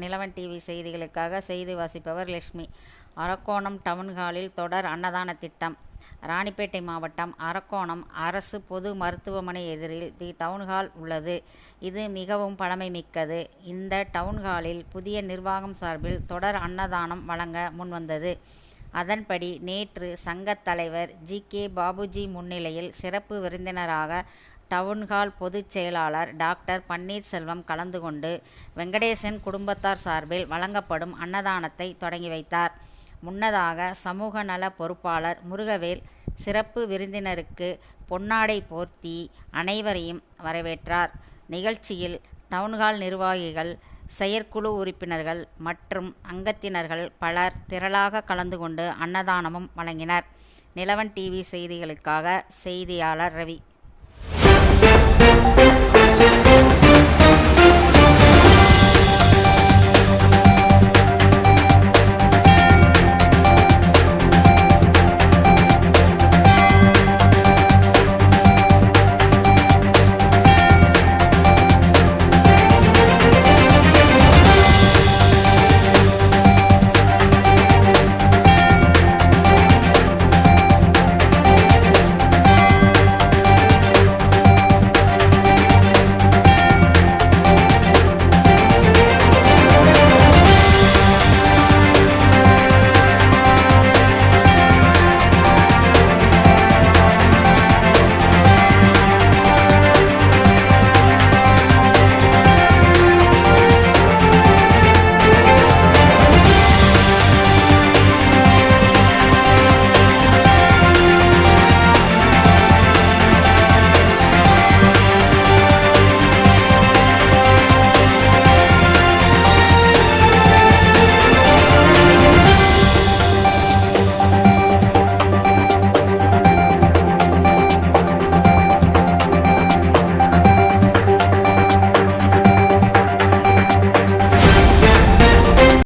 Nilavan TV செய்திகளுக்காக செய்தி வாசிப்பவர் லட்சுமி. அரக்கோணம் டவுன்ஹாலில் தொடர் அன்னதான திட்டம். ராணிப்பேட்டை மாவட்டம் அரக்கோணம் அரசு பொது மருத்துவமனை எதிரில் தி டவுன்ஹால் உள்ளது. இது மிகவும் பழமைமிக்கது. இந்த டவுன்ஹாலில் புதிய நிர்வாகம் சார்பில் தொடர் அன்னதானம் வழங்க முன்வந்தது. அதன்படி நேற்று சங்கத் தலைவர் ஜி.கே. பாபுஜி முன்னிலையில் சிறப்பு விருந்தினராக டவுன்ஹால் பொதுச் செயலாளர் டாக்டர் பன்னீர்செல்வம் கலந்து கொண்டு வெங்கடேசன் குடும்பத்தார் சார்பில் வழங்கப்படும் அன்னதானத்தை தொடங்கி வைத்தார். முன்னதாக சமூக நல பொறுப்பாளர் முருகவேல் சிறப்பு விருந்தினருக்கு பொன்னாடை போர்த்தி அனைவரையும் வரவேற்றார். நிகழ்ச்சியில் டவுன்ஹால் நிர்வாகிகள், செயற்குழு உறுப்பினர்கள் மற்றும் அங்கத்தினர்கள் பலர் திரளாக கலந்து கொண்டு அன்னதானமும் வழங்கினர். நிலவன் டிவி செய்திகளுக்காக செய்தியாளர் ரவி.